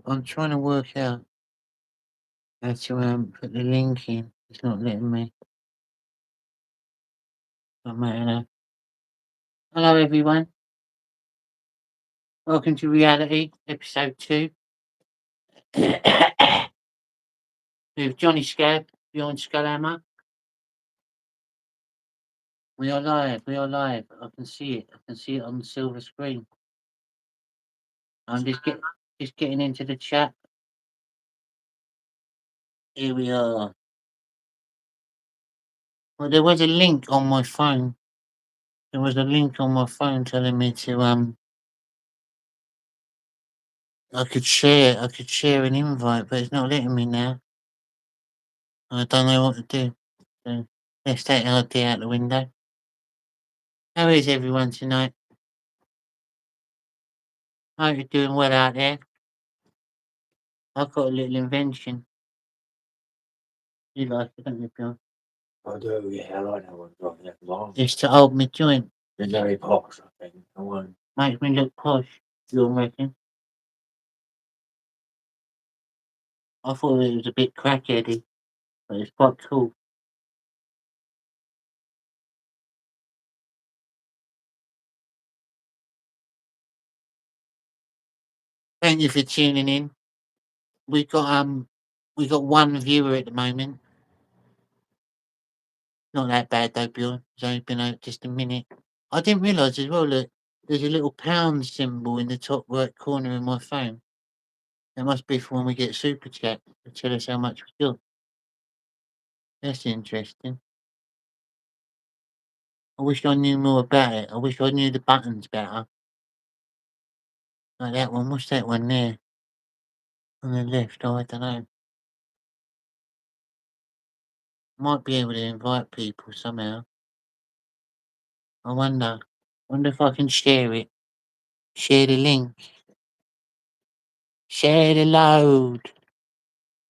I'm trying to work out how to put the link in. It's not letting me. Don't matter now. Hello everyone. Welcome to Reality, episode 2. With Johnny Scab, Beyond Skullhammer. We are live. I can see it on the silver screen. I'm just getting into the chat. Here we are. Well, there was a link on my phone. There was a link on my phone telling me to I could share an invite, but it's not letting me now. I don't know what to do. So let's take the idea out the window. How is everyone tonight? Hope you're doing well out there. I've got a little invention. You like it, don't you, Bill? I do, yeah, I like that one, driving that long. It's to hold my joint. It's very posh, I think. I won't. Makes me look posh, you reckon? I thought it was a bit crackheady, but it's quite cool. Thank you for tuning in. We got one viewer at the moment. Not that bad though, Bill. It's only been out just a minute. I didn't realise as well that there's a little pound symbol in the top right corner of my phone. That must be for when we get super chat to tell us how much we got. That's interesting. I wish I knew more about it. I wish I knew the buttons better. Like that one. What's that one there? On the left. Oh, I don't know. Might be able to invite people somehow. I wonder. Wonder if I can share it. Share the link. Share the load.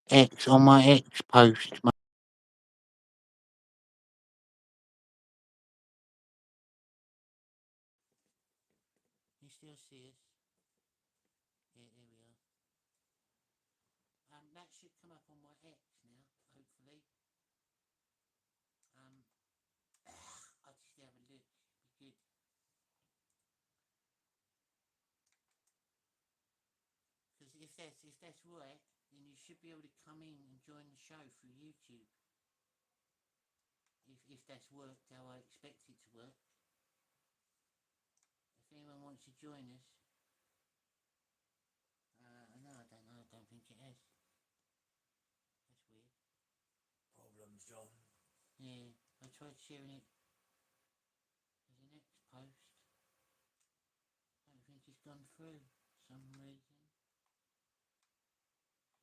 X on my X post. You still see us? Yeah, there we are. That should come up on my X now, hopefully. I'll just have a look. Be good. Because if that's right, then you should be able to come in and join the show through YouTube. If that's worked how I expect it to work. If anyone wants to join us, no, I don't know. I don't think it has. That's weird. Problems, John. Yeah, I tried sharing it as an X post. I don't think it's gone through for some reason.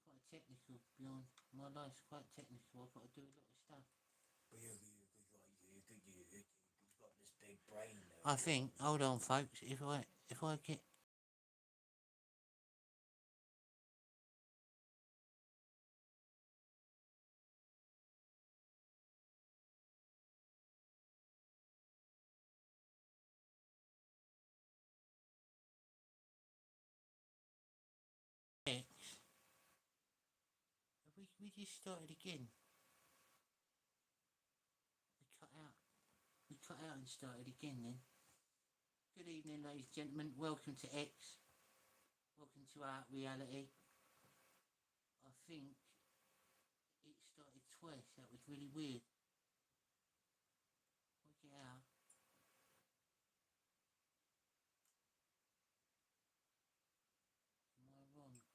Quite technical, beyond my life's quite technical. I've got to do a lot of stuff. But you've got this big brain though. I think. Hold on, folks. If I get. We just started again. We cut out and started again then. Good evening, ladies and gentlemen. Welcome to X. Welcome to our reality. I think it started twice. That was really weird. Work it out.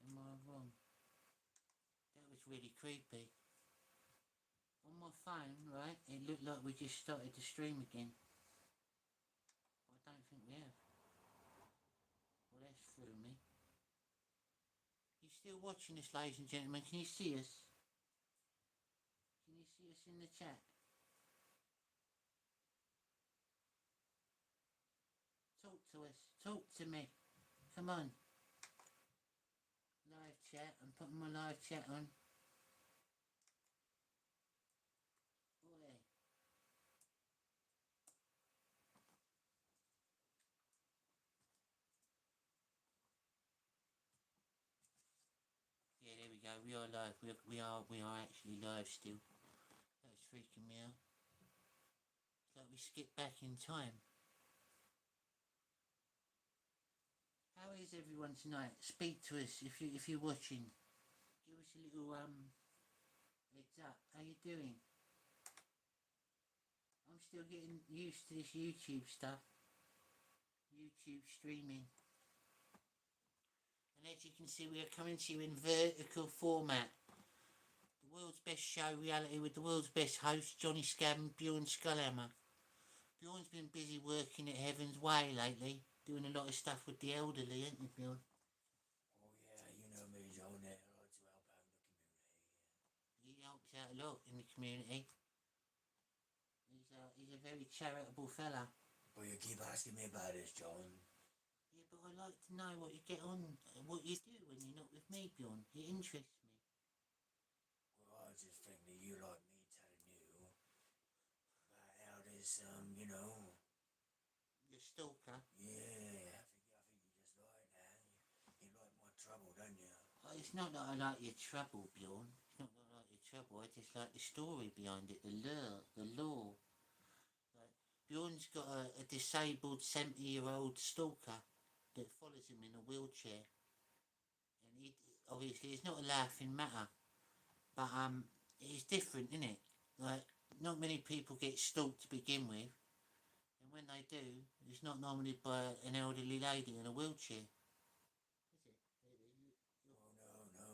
Am I wrong? That was really creepy. On my phone, right, it looked like we just started to stream again. I don't think we have. Well, that's through me. You still watching us, ladies and gentlemen? Can you see us? Can you see us in the chat? Talk to us. Talk to me. Come on. Live chat. I'm putting my live chat on. Oi. go. We are live. We are actually live still. That was freaking me out. It's like we skipped back in time. How is everyone tonight? Speak to us if you're watching. Give us a little heads up. How you doing? I'm still getting used to this YouTube stuff. YouTube streaming. And as you can see, we are coming to you in vertical format. The world's best show reality with the world's best host, Johnny Scab and Bjorn Skullhammer. Bjorn's been busy working at Heaven's Way lately, doing a lot of stuff with the elderly, ain't you, Bjorn? Oh yeah, you know me, John. I like to help out in the community. He helps out a lot in the community. He's a very charitable fella. But you keep asking me about this, John. Yeah, but I like to know what you get on, what you do when you're not with me, Bjorn. It interests me. Well, I just think that you like me telling you about how this, you know. You're a stalker. Yeah, I think you just like that. You like my trouble, don't you? It's not that I like your trouble, Bjorn. It's not that I like your trouble. I just like the story behind it, the lure, the law. Like, Bjorn's got a disabled 70-year-old stalker that follows him in a wheelchair. And he, obviously, it's not a laughing matter. But it's different, isn't it? Like, not many people get stalked to begin with. And when they do, it's not normally by an elderly lady in a wheelchair. Is it? Oh no.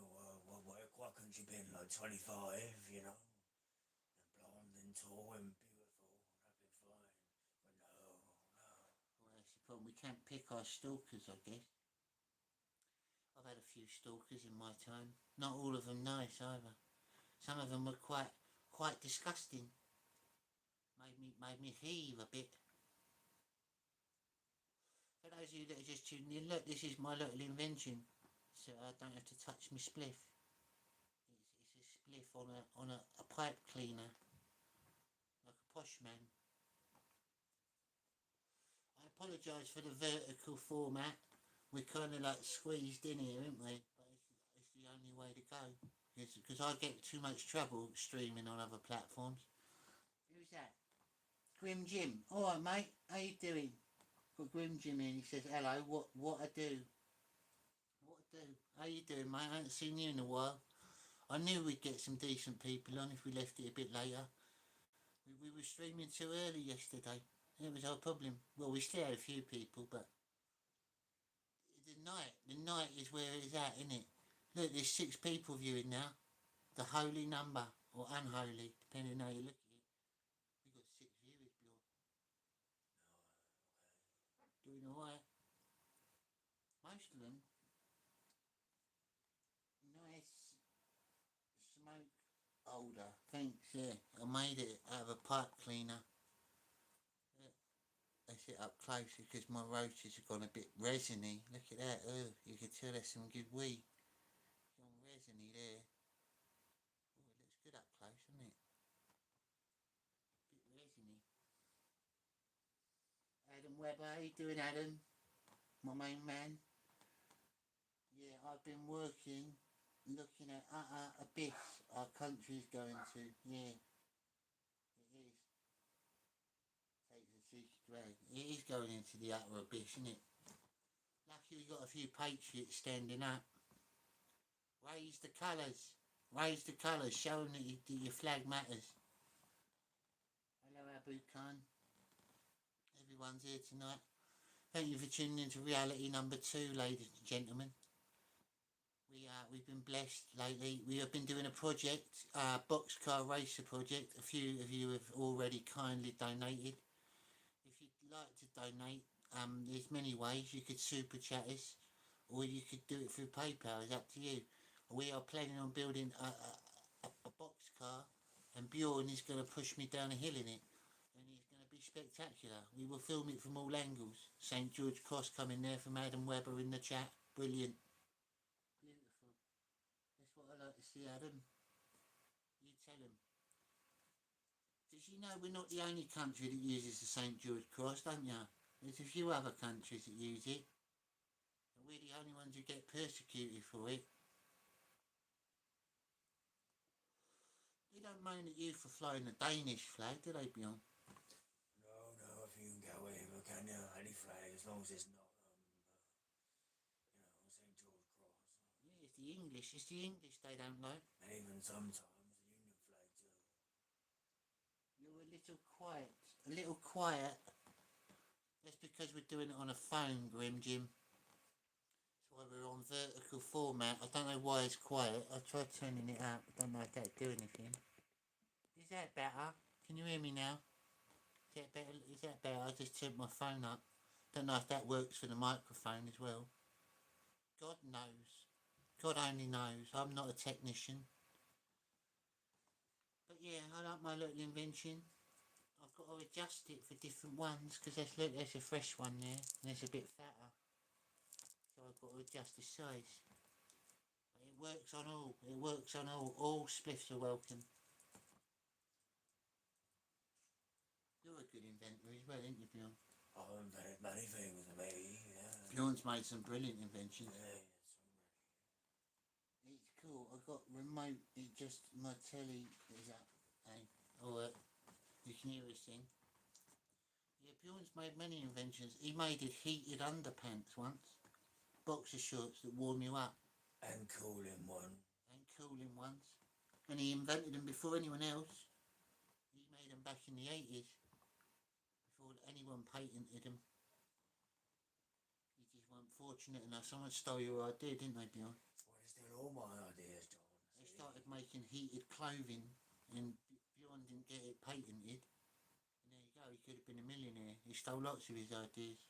Why couldn't you been like 25, you know? And blonde and tall and beautiful. That'd be fine. But no. Well, that's the problem. We can't pick our stalkers, I guess. I've had a few stalkers in my time. Not all of them nice either. Some of them were quite disgusting. Made me heave a bit. For those of you that are just tuning in, look, this is my little invention, so I don't have to touch my spliff. It's a spliff on a pipe cleaner, like a posh man. I apologise for the vertical format. We're kind of like squeezed in here, aren't we? But it's the only way to go. Because I get too much trouble streaming on other platforms. Who's that? Grim Jim. Alright, mate. How you doing? Got Grim Jim in. He says, hello. What I do? What I do? How you doing, mate? I haven't seen you in a while. I knew we'd get some decent people on if we left it a bit later. We were streaming too early yesterday. It was our problem. Well, we still had a few people, but the night is where it's at, isn't it? Look, there's 6 people viewing now. The holy number, or unholy, depending how you look at it. We've got 6 viewers, Bjorn. Doing alright. Most of them, nice smoke holder. Thanks, yeah. I made it out of a pipe cleaner. Let's sit up closer because my roaches have gone a bit resiny. Look at that. Oh, you can tell there's some good weed. Gone resiny there. Oh, it looks good up close, doesn't it? Bit resiny. Adam Webber, how you doing, Adam? My main man. Yeah, I've been working, looking at abyss our country's going to. Yeah, it is. Takes a cheeky drag. It is going into the utter abyss, isn't it? Lucky we got a few patriots standing up. Raise the colours. Raise the colours. Show them that your flag matters. Hello, Abu Khan. Everyone's here tonight. Thank you for tuning in to reality number 2, ladies and gentlemen. We've been blessed lately. We have been doing a project, Boxcar Racer project. A few of you have already kindly donated. If you'd like to donate, there's many ways. You could super chat us, or you could do it through PayPal. It's up to you. We are planning on building a box car, and Bjorn is going to push me down a hill in it, and it's going to be spectacular. We will film it from all angles. St George Cross coming there from Adam Webber in the chat. Brilliant. Beautiful. That's what I like to see, Adam. You tell him. Did you know we're not the only country that uses the St George Cross, don't you? There's a few other countries that use it. And we're the only ones who get persecuted for it. don't moan at you for flying the Danish flag, do they, Bjorn? No, no, if you can go wherever, can you? Any flag, as long as it's not, St. George Cross. Yeah, it's the English they don't like. And even sometimes the Union flag too. You're a little quiet. That's because we're doing it on a phone, Grim Jim. That's why we're on vertical format. I don't know why it's quiet. I tried turning it up. I don't know if that'll do anything. Is that better? Can you hear me now? Is that better? I just turned my phone up. Don't know if that works for the microphone as well. God knows. God only knows. I'm not a technician. But yeah, I like my little invention. I've got to adjust it for different ones because there's a fresh one there and it's a bit fatter. So I've got to adjust the size. But it works on all. It works on all. All spliffs are welcome. You're a good inventor as well, ain't you, Bjorn? I've invented many things, me, yeah. Bjorn's made some brilliant inventions. Yeah, It's cool. I got remote. It just my telly is up. Hey, alright. You can hear us sing. Yeah, Bjorn's made many inventions. He made heated underpants once. Boxer shorts that warm you up. And cooling ones. And he invented them before anyone else. He made them back in the 80s. Before anyone patented them. You just weren't fortunate enough. Someone stole your idea, didn't they, Bjorn? Well, they stole all my ideas, John. They started making heated clothing and Bjorn didn't get it patented. And there you go, he could have been a millionaire. He stole lots of his ideas.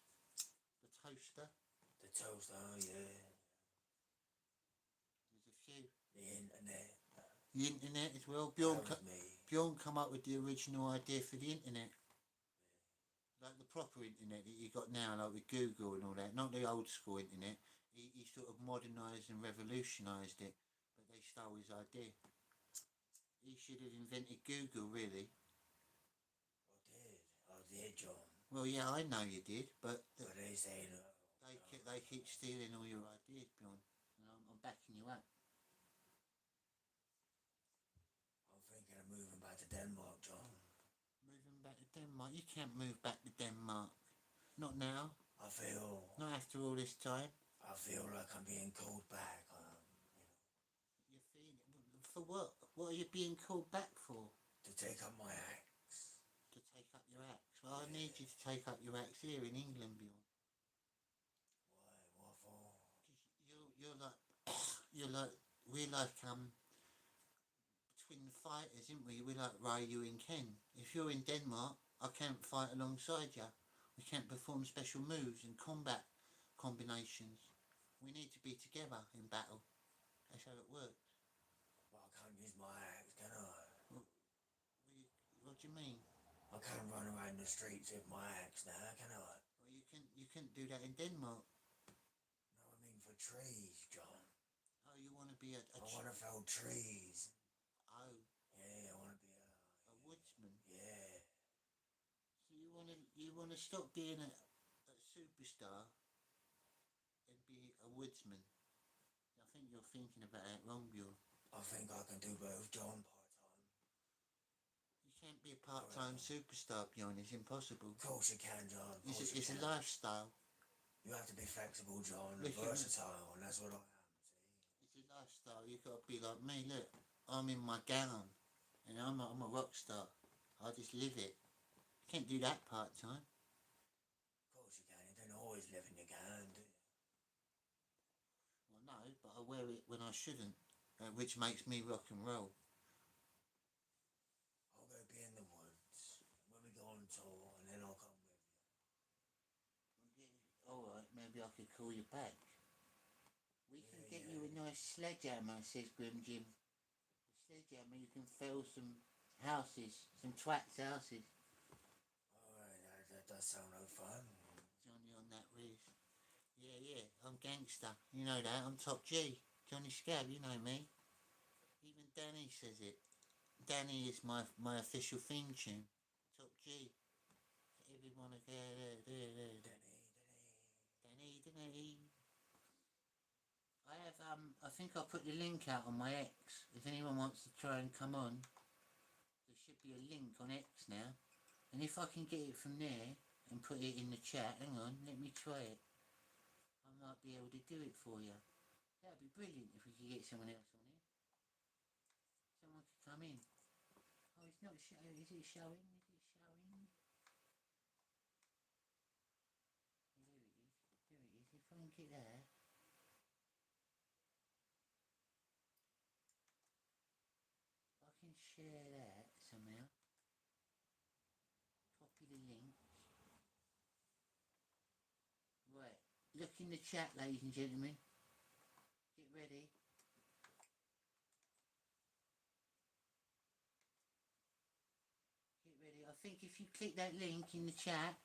The toaster. The toaster, yeah. There's a few. The internet. The internet as well. Bjorn come up with the original idea for the internet. Like the proper internet that you got now, like with Google and all that. Not the old school internet. He sort of modernised and revolutionised it. But they stole his idea. He should have invented Google, really. I did, John. Well, yeah, I know you did, but they say no. They keep stealing all your ideas, Bjorn. And I'm backing you up. I'm thinking of moving back to Denmark, John. Moving back to Denmark? You can't move back to Denmark. Not now. Not after all this time. I feel like I'm being called back. You're feeling... For what? What are you being called back for? To take up my axe. To take up your axe? Well, I need you to take up your axe here in England, Bjorn. Why? What for? You're like... We're like, twin fighters, isn't we? We're like Ryu and Ken. If you're in Denmark, I can't fight alongside you. We can't perform special moves and combat combinations. We need to be together in battle. That's how it works. Well, I can't use my axe, can I? What do you mean? I can't run around the streets with my axe now, can I? Well, you can't do that in Denmark. No, I mean for trees, John. Oh, you want to be I want to fell trees. Oh. Yeah, I want to be a woodsman. Yeah. So you want to stop being a superstar and be a woodsman. I think you're thinking about it wrong, Bjorn. I think I can do both, John, part-time. You can't be a part-time superstar, Bjorn. It's impossible. Of course you can, John. It's a lifestyle. You have to be flexible, John, and versatile, and that's what I am, see? It's a lifestyle. You've got to be like me. Look, I'm in my gown, and I'm a rock star. I just live it. You can't do that part-time. Of course you can. You don't always live in your gown, do you? Well, no, but I wear it when I shouldn't, which makes me rock and roll. I'll go be in the woods when we go on tour, and then I'll come with you. Alright, maybe I could call you back. We can get you a nice sledgehammer, says Grim Jim. A sledgehammer, you can fell some houses, some twats' houses. Alright, that does sound no fun. Johnny on that whiz. Yeah, I'm gangster. You know that, I'm Top G. Johnny Scab, you know me. Even Danny says it. Danny is my official theme tune. Top G. Everyone Danny. I think I'll put the link out on my X. If anyone wants to try and come on, be a link on X now, and if I can get it from there and put it in the chat, hang on, let me try it. I might be able to do it for you. That'd be brilliant if we could get someone else on here. Someone could come in. Oh, it's not showing. Is it showing? Is it showing? There it is. There it is. If I can get that. I can share that somehow. Copy the link. Right. Look in the chat, ladies and gentlemen. Get ready. Get ready. I think if you click that link in the chat,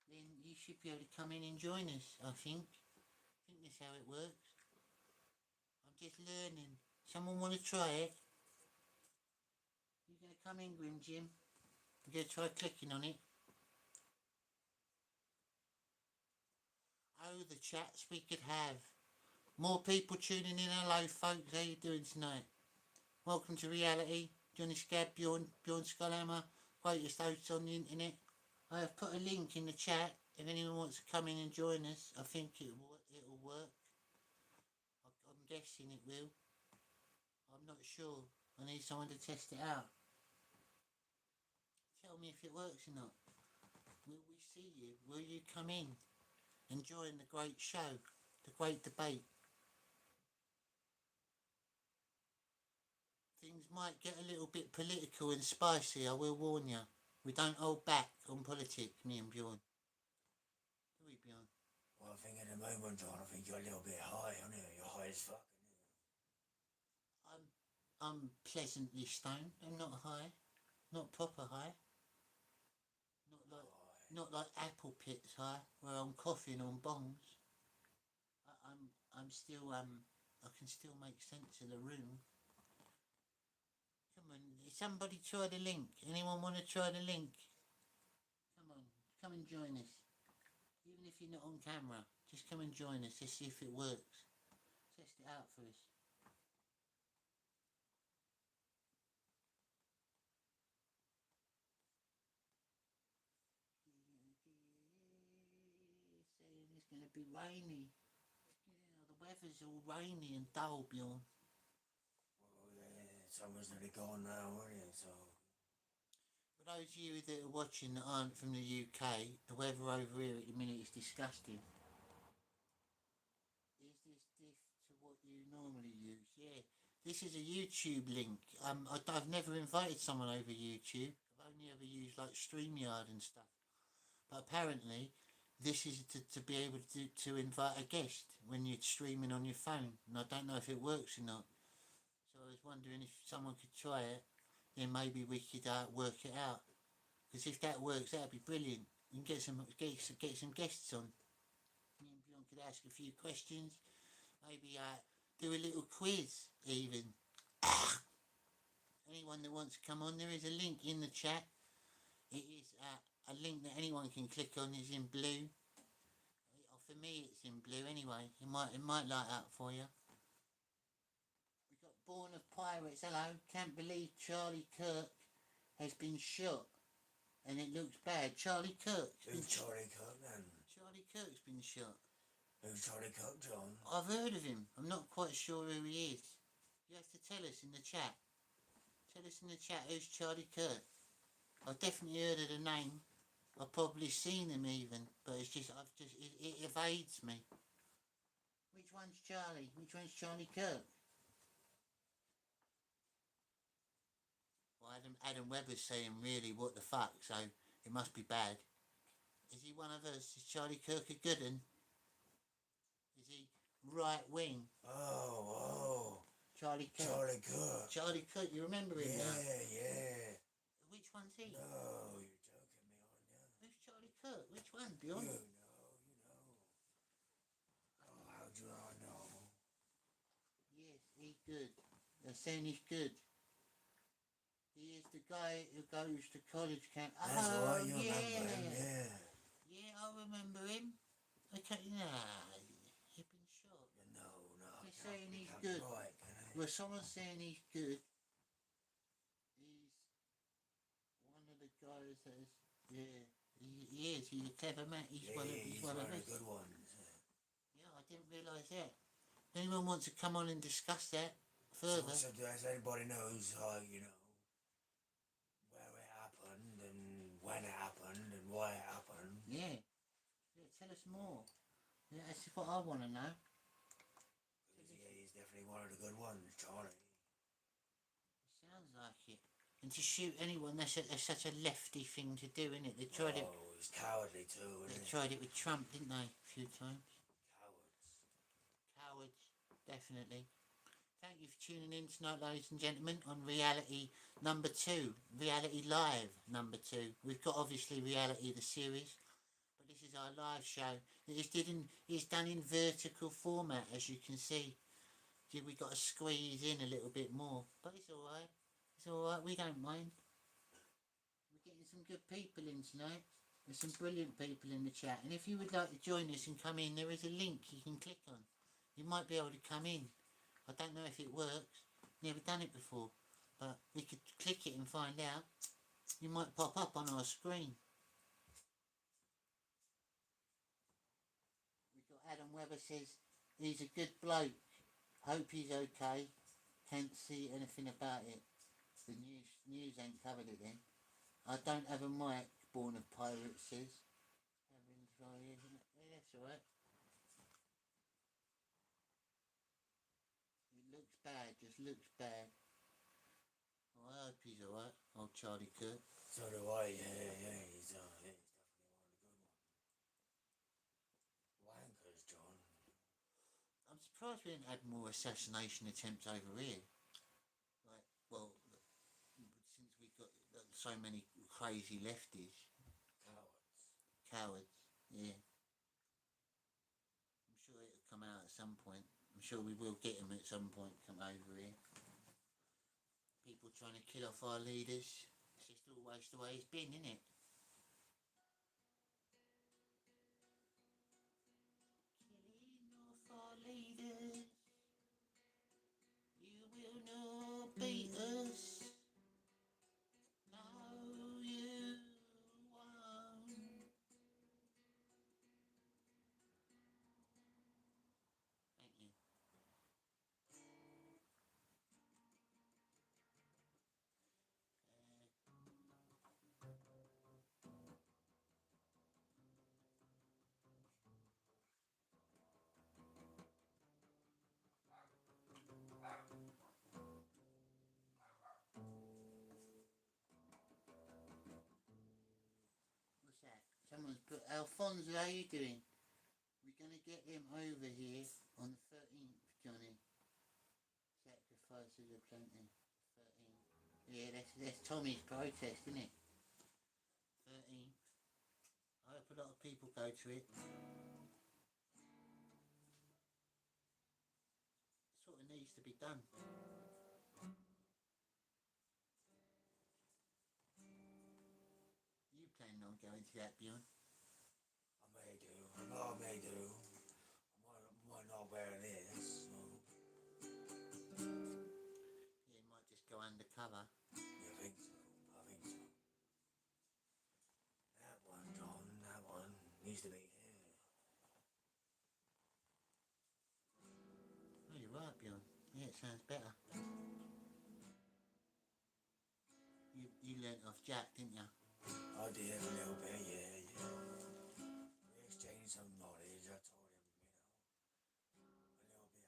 then you should be able to come in and join us, I think. I think that's how it works. I'm just learning. Someone want to try it? You going to come in, Grim Jim? I'm going to try clicking on it. Oh, the chats we could have. More people tuning in. Hello, folks. How you doing tonight? Welcome to reality. Johnny Scab, Bjorn Skullhammer, greatest hosts on the internet. I have put a link in the chat. If anyone wants to come in and join us, I think it'll work. I'm guessing it will. I'm not sure. I need someone to test it out. Tell me if it works or not. Will we see you? Will you come in and join the great show, the great debate? Things might get a little bit political and spicy, I will warn you. We don't hold back on politics, me and Bjorn. Do we, Bjorn? Well, I think at the moment, John, I think you're a little bit high, aren't you? You're high as fuck, aren't you? I'm pleasantly stoned. I'm not high. Not proper high. Not like Apple Pits high, where I'm coughing on bongs. I'm still I can still make sense of the room. Come on, somebody try the link. Anyone want to try the link? Come on, come and join us. Even if you're not on camera, just come and join us. Let's see if it works. Test it out for us. Saying it's going to be rainy. Yeah, the weather's all rainy and dull, Bjorn. Well, yeah, summer's nearly gone now, aren't you? So. For those of you that are watching that aren't from the UK, the weather over here at the minute is disgusting. Is this diff to what you normally use? Yeah. This is a YouTube link. I've never invited someone over YouTube. I've only ever used like StreamYard and stuff. But apparently, this is to be able to invite a guest when you're streaming on your phone. And I don't know if it works or not. So I was wondering if someone could try it. Then maybe we could work it out. Because if that works, that'd be brilliant. You can get some guests on. Me and Bjorn could ask a few questions. Maybe do a little quiz even. Anyone that wants to come on, there is a link in the chat. It is a link that anyone can click on. Is in blue. For me, it's in blue anyway. It might light up for you. We've got Born of Pirates. Hello. Can't believe Charlie Kirk has been shot. And it looks bad. Charlie Kirk. Who's Charlie Kirk then? Charlie Kirk's been shot. Who's Charlie Kirk, John? I've heard of him. I'm not quite sure who he is. You have to tell us in the chat. Tell us in the chat who's Charlie Kirk. I've definitely heard of the name. I've probably seen him even, but it's just it evades me. Which one's Charlie? Which one's Charlie Kirk? Well, Adam Webber's saying really what the fuck, so it must be bad. Is he one of us? Is Charlie Kirk a good un? Is he right wing? Oh. Charlie Kirk. Charlie Kirk. Charlie Kirk, you remember him now? Yeah. Which one's he? No, you're joking me, aren't you? Who's Charlie Kirk? Which one, Bjorn? You know. Oh, how do I know? Yes, he's good. They're saying he's good. He is the guy who goes to college camp. That's right, you remember him, yeah. Yeah, I remember him. Okay, nah, he's been shot. No. They're saying he's good. Right, well, someone's saying he's good. Yeah, he is. He's a clever man. He's Yeah, one of, he's one of the good ones. Yeah, I didn't realise that. Anyone wants to come on and discuss that So, further? so does anybody knows, you know, where it happened and when it happened and why it happened? Yeah. Tell us more. Yeah, that's what I want to know. Yeah, he's definitely one of the good ones, Charlie. Sounds like it. And to shoot anyone, that's such a lefty thing to do, isn't it? They tried it. Oh, he's cowardly too, They isn't he? tried it with Trump, didn't they? A few times. Cowards. Cowards, definitely. Thank you for tuning in tonight, ladies and gentlemen, on Reality number 2, Reality Live number 2. We've got obviously Reality the series, but this is our live show. It's done in vertical format, as you can see. We got to squeeze in a little bit more, but it's all right. It's all right. We don't mind. We're getting some good people in tonight. There's some brilliant people in the chat, and if you would like to join us and come in, there is a link you can click on. You might be able to come in. I don't know if it works. Never done it before, but we could click it and find out. You might pop up on our screen. We've got Adam Webber says he's a good bloke. Hope he's okay. Can't see anything about it. The news ain't covered it then. I don't have a mic, Born of Pirates says. Yeah, that's alright. It looks bad, just looks bad. Oh, I hope he's alright, old Charlie Kirk. So do I, yeah, he's definitely one of the good ones. Wankers, John. I'm surprised we haven't had more assassination attempts over here. Like, well, since we've got so many crazy lefties. Cowards, yeah. I'm sure it'll come out at some point. I'm sure we will get them at some point, come over here. People trying to kill off our leaders. It's just always the way it's been, isn't it? Killing off our leaders. You will not beat us. No, you won't. Thank you. What's that? Someone's put, Alfonso, how you doing? We're going to get him over here on the 13th, Johnny. Sacrifices of plenty. 13th. Yeah, that's Tommy's protest, isn't it? 13th. I hope a lot of people go to it. It sort of needs to be done. You planning on going to that, Bjorn? I may do. I may do. I might not wear this. So. Yeah, you might just go undercover. You think so? I think so. That one, John, that one needs to be here. Oh, you're right, Bjorn. Yeah, it sounds better. You learnt off Jack, didn't you? I did a little bit, yeah. We exchanged some knowledge. I told him, a little bit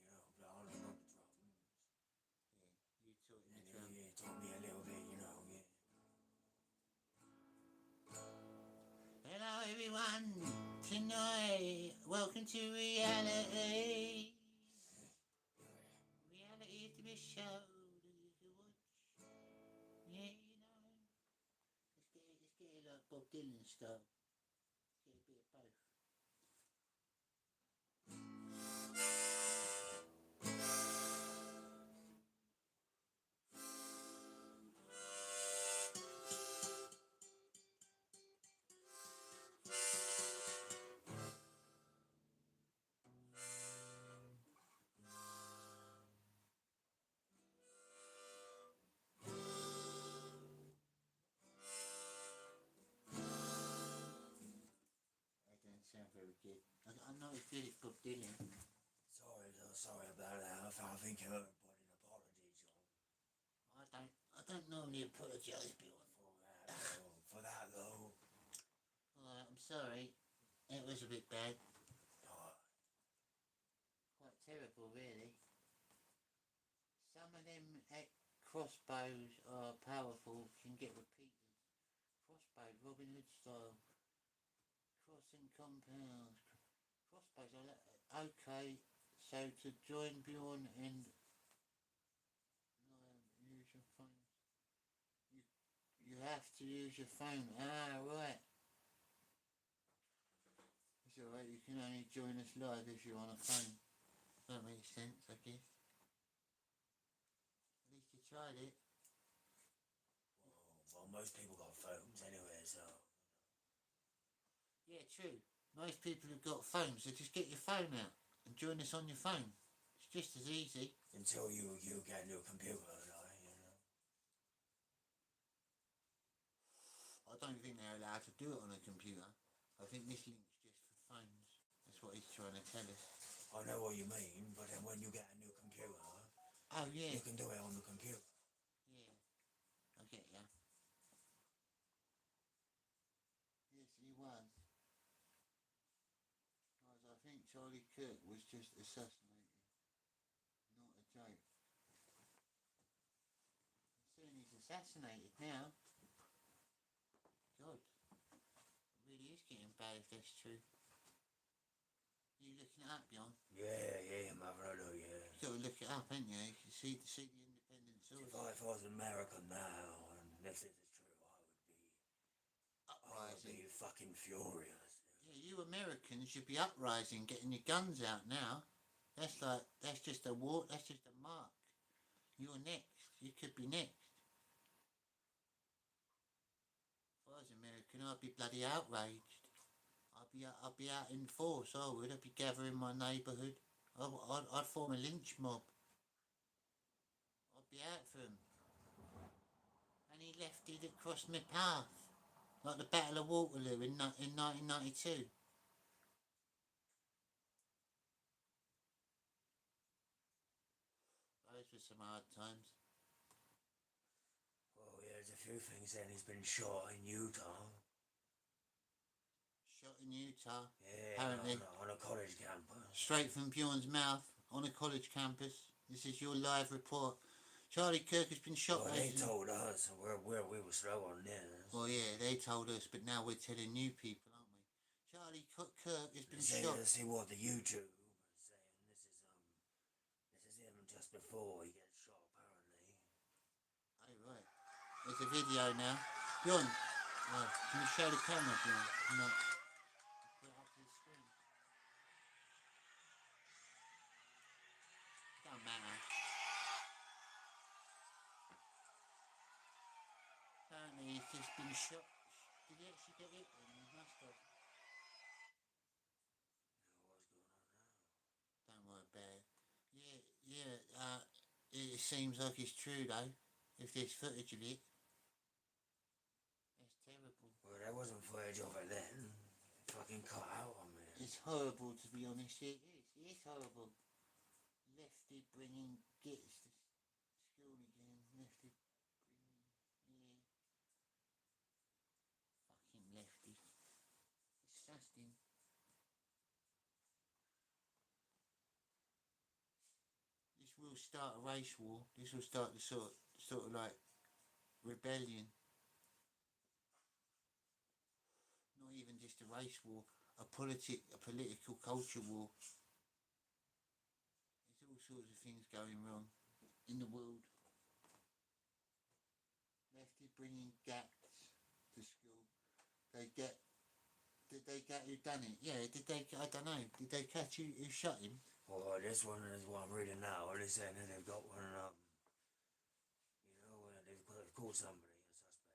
about blood on the drums. Yeah, you taught him And the drum. he taught me a little bit, yeah. Hello, everyone. Tonight, welcome to Reality. Reality is the best show that you can watch. Yeah, you know. Let's get it like Bob Dylan style. Let's get a bit of both. I think you owe put an apology, John. I don't normally apologise, Bjorn. For that though. Alright, I'm sorry. It was a bit bad. Oh, Quite terrible, really. Some of them crossbows are powerful, can get repeated. Crossbow, Robin Hood style. Crossing compounds. Crossbows are okay, so to join Bjorn and use your phone. You have to use your phone. Ah, right. It's alright, you can only join us live if you're on a phone. That makes sense, I guess. At least you tried it. well, most people got phones anyway, so. Yeah, true. Most people have got phones, so just get your phone out and join us on your phone. It's just as easy. Until you get a new computer, like, you know. I don't think they're allowed to do it on a computer. I think this link's just for phones. That's what he's trying to tell us. I know what you mean, but then when you get a new computer, Oh, yeah. you can do it on the computer. Yeah. I get ya. Yes, he was. Guys, I think Charlie Kirk was just assassinated. Not a joke. Soon he's assassinated now. God. It really is getting bad if that's true. You looking it up, Bjorn? Yeah, I'm having a look, yeah. You got to look it up, ain't you? You can see the independent source. If I was American now, and if this is true, I would be fucking furious. Yeah, you Americans should be uprising, getting your guns out now. That's just a war, that's just a mark. You're next. You could be next. If I was American, I'd be bloody outraged. I'd be out in force, I would. I'd be gathering my neighbourhood. I'd form a lynch mob. I'd be out for him. Any lefty that crossed my path. Like the Battle of Waterloo in 1992. Those were some hard times. Well, yeah, there's a few things then. He's been shot in Utah. Shot in Utah. Yeah, apparently. On a college campus. Straight from Bjorn's mouth on a college campus. This is your live report. Charlie Kirk has been shot. Well, they told us where we were slow on this. Well, yeah, they told us, but now we're telling new people, aren't we? Charlie Kirk has been shot. See what the YouTube was saying. This is him just before he gets shot, apparently. Oh, right. There's a video now. Bjorn, can you show the camera, Bjorn? No. Put it up to the screen. Don't matter. Apparently he's just been shot. Did he actually get hit then? He must have. Don't worry about it. Yeah, it seems like it's true though. If there's footage of it. That's terrible. Well, there wasn't footage of it then. It fucking cut out on me. It's horrible, to be honest. It is. It is horrible. Lefty bringing gets to school again. Lefty bringing, yeah. Fucking lefty. Disgusting. This will start a race war. This will start the sort of like rebellion. Not even just a race war, a political culture war. There's all sorts of things going wrong in the world. Lefty bringing gaps to school. Did they get who done it? Yeah, I don't know. Did they catch who shot him? Well, this one is what I'm reading now. They're saying that they've got one, they've called somebody, a suspect.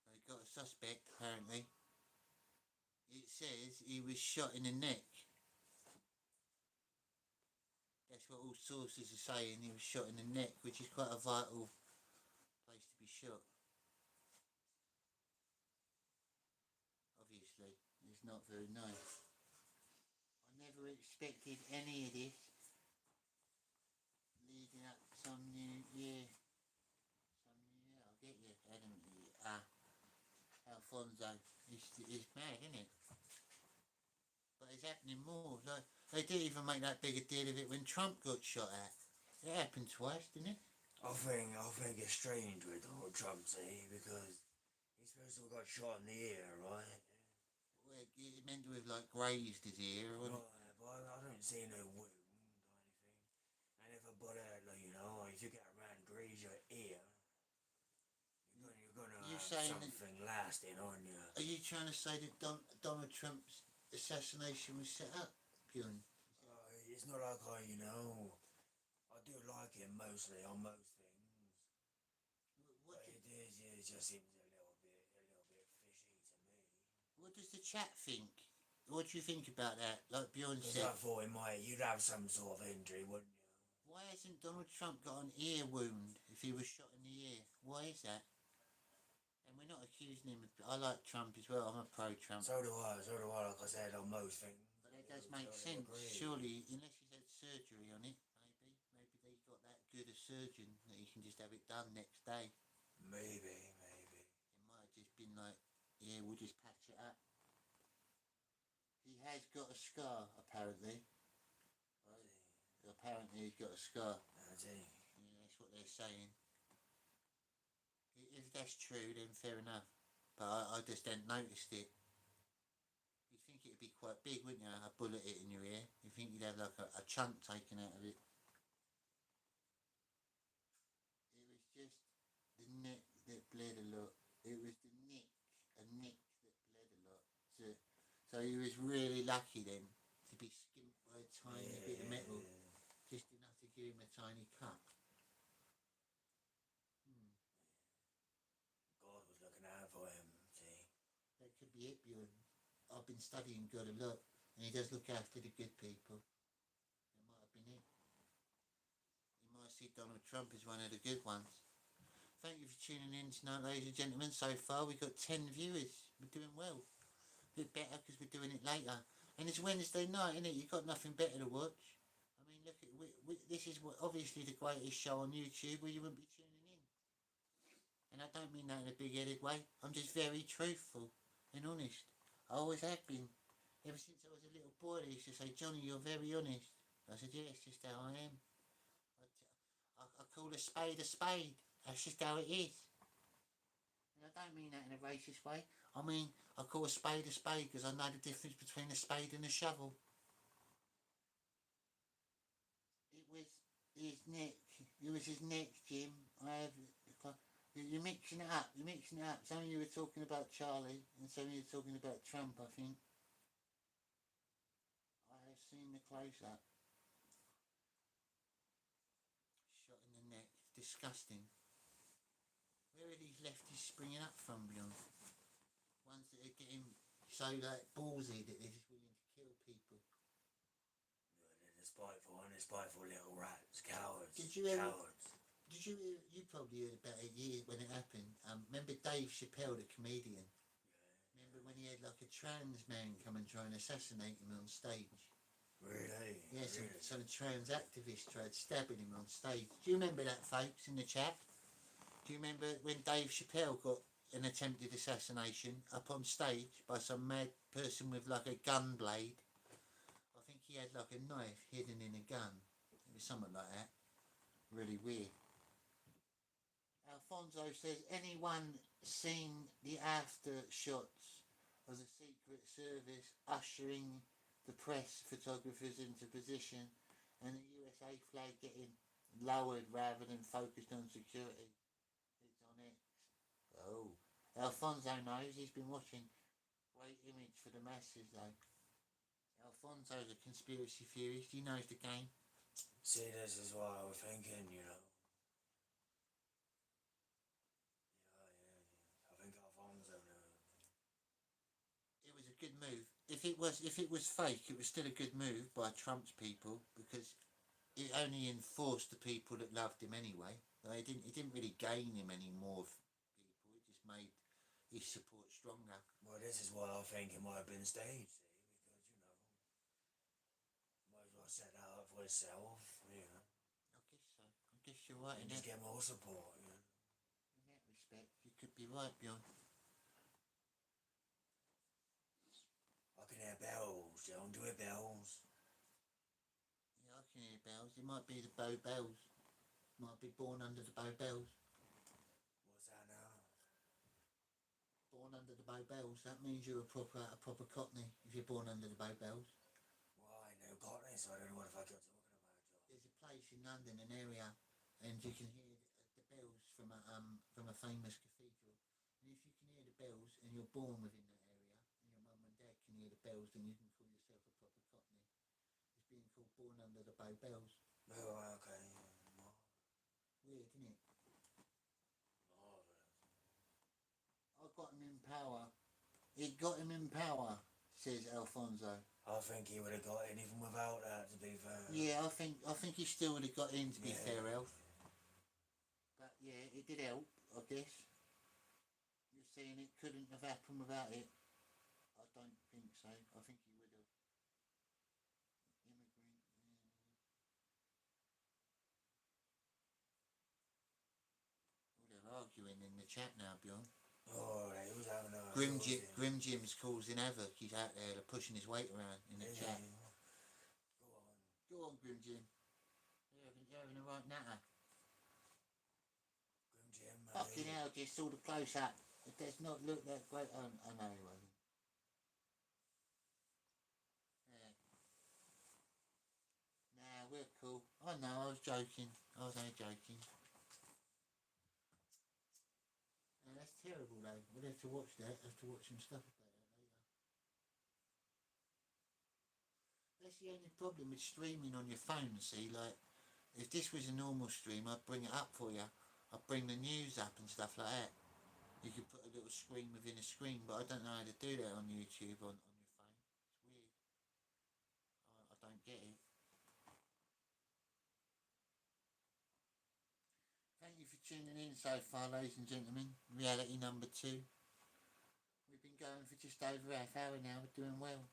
They got a suspect, apparently. It says he was shot in the neck. That's what all sources are saying. He was shot in the neck, which is quite a vital place to be shot. Obviously, it's not very nice. I never expected any of this. Alfonso. It's mad, isn't it? But it's happening more. Like, they didn't even make that big a deal of it when Trump got shot at. It happened twice, didn't it? I think it's strange with Donald Trump, see, because he's supposed to have got shot in the ear, right? Well, it meant to have like grazed his ear, or Right, but I don't see no wound or anything. And if a bullet, like, you know, if you get around and graze your ear, you're gonna You have saying something lasting on you. are you trying to say that Donald Trump's assassination was set up, Bjorn? It's not like I do like him mostly on most things, What, but it just seems a little bit fishy to me. what does the chat think? What do you think about that? Like Bjorn Because said, I thought you'd have some sort of injury, wouldn't you? why hasn't Donald Trump got an ear wound if he was shot in the ear? Why is that? And we're not accusing him of. I like Trump as well. I'm a pro-Trump. So do I. Like I said, on most things. But that does make totally sense, agree. surely, unless he's had surgery on it. Maybe they got that good a surgeon that he can just have it done next day. Maybe. It might have just been like, yeah, we'll just patch it up. He has got a scar, apparently. Apparently he's got a scar. That's it. Yeah, that's what they're saying. If that's true, then fair enough. But I just hadn't noticed it. You'd think it'd be quite big, wouldn't you? A bullet hit in your ear. You'd think you'd have like a chunk taken out of it. It was just the neck that bled a lot. It was the neck that bled a lot. So he was really lucky then to be skimped by a tiny bit of metal, just enough to give him a tiny cut. God was looking out for him, see. That could be it, Bjorn. I've been studying God a lot, and he does look after the good people. That might have been it. You might see Donald Trump as one of the good ones. Thank you for tuning in tonight, ladies and gentlemen. So far, we've got 10 viewers. We're doing well. A bit better because we're doing it later. And it's Wednesday night, isn't it? You've got nothing better to watch. I mean, look, this is obviously the greatest show on YouTube where you wouldn't be tuning in. And I don't mean that in a big-headed way. I'm just very truthful and honest. I always have been. Ever since I was a little boy, they used to say, Johnny, you're very honest. I said, yeah, it's just how I am. I call a spade a spade. That's just how it is. And I don't mean that in a racist way. I mean, I call a spade because I know the difference between a spade and a shovel. It was his neck. It was his neck, Jim. You're mixing it up. Some of you were talking about Charlie, and some of you were talking about Trump, I think. I have seen the close-up. Shot in the neck. Disgusting. Where are these lefties springing up from, Bjorn? Ones that are getting so like ballsy that they're just willing to kill people. They're spiteful little rats, cowards. Did you ever? Cowards. Did you? You probably heard about it years when it happened. Remember Dave Chappelle, the comedian? Yeah. Remember when he had like a trans man come and try and assassinate him on stage? Really? Yes, yeah, really? so the trans activist tried stabbing him on stage. Do you remember that, folks, in the chat? Do you remember when Dave Chappelle got an attempted assassination up on stage by some mad person with like a gun blade? I think he had like a knife hidden in a gun. It was something like that. Really weird. Alfonso says, anyone seen the after shots of the Secret Service ushering the press photographers into position and the USA flag getting lowered rather than focused on security? It's on X. Oh. Alfonso knows, he's been watching. Great image for the masses though. Alfonso's a conspiracy theorist, he knows the game. See, this is what I was thinking, you know. Yeah. I think Alfonso knows. It was a good move. If it was fake, it was still a good move by Trump's people because it only enforced the people that loved him anyway. It didn't really gain him any more people. It just made his support stronger. Well, this is why I think it might have been staged, see, because, might as well set that up for itself, you know. I guess you're right. And just get more support, you know. In that respect, you could be right, Bjorn. can hear bells, John. Do you hear bells? Yeah, I can hear bells. It might be the Bow Bells. Might be born under the Bow Bells. What's that now? Born under the Bow Bells. That means you're a proper Cockney if you're born under the Bow Bells. Well, I ain't no Cockney, so I don't know what the fuck you're talking about, John. There's a place in London, an area, and you can hear the bells from a famous cathedral. And if you can hear the bells and you're born within that area, and your mum and dad can hear the bells, then you can call yourself a proper Cockney. It's being called born under the Bow Bells. Oh, okay. Weird, isn't it? Marvellous. I got him in power. It got him in power, says Alfonso. I think he would have got in even without that, to be fair. Yeah, I think he still would have got in, to be Yeah. fair, Elf. But yeah, it did help, I guess. You're saying it couldn't have happened without it. I don't think so. I think he would have. Immigrant. Oh, they're arguing in the chat now, Bjorn. Oh, he was having a... Grim Jim's causing havoc. He's out there pushing his weight around in the chat. Go on. Go on, Grim Jim. You're having a right natter. Grim Jim, mate. Fucking hell, just saw the close up. It does not look that great. I know he wasn't. Yeah. Nah, we're cool. I know, I was joking. I was only joking. Yeah, that's terrible though. We'll have to watch that. Have to watch some stuff about that later. That's the only problem with streaming on your phone, see, like, if this was a normal stream, I'd bring it up for you. I'd bring the news up and stuff like that. You could put a little screen within a screen, but I don't know how to do that on YouTube on your phone. It's weird. I don't get it. Thank you for tuning in so far, ladies and gentlemen. Reality number 2. We've been going for just over half hour now. We're doing well.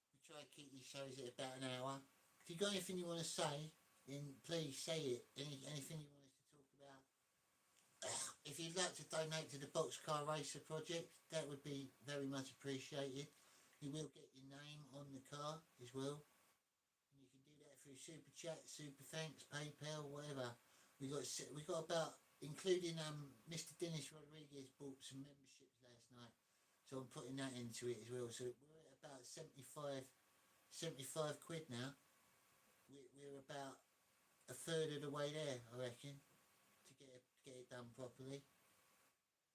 We try to keep these shows at about an hour. If you've got anything you want to say, then please say it. Anything you want us to talk about. If you'd like to donate to the Boxcar Racer project, that would be very much appreciated. You will get your name on the car as well. And you can do that through Super Chat, Super Thanks, PayPal, whatever. We got about, including Mr. Dennis Rodriguez bought some memberships last night, so I'm putting that into it as well. So we're at about 75 quid now. We're about a third of the way there, I reckon, to get it done properly.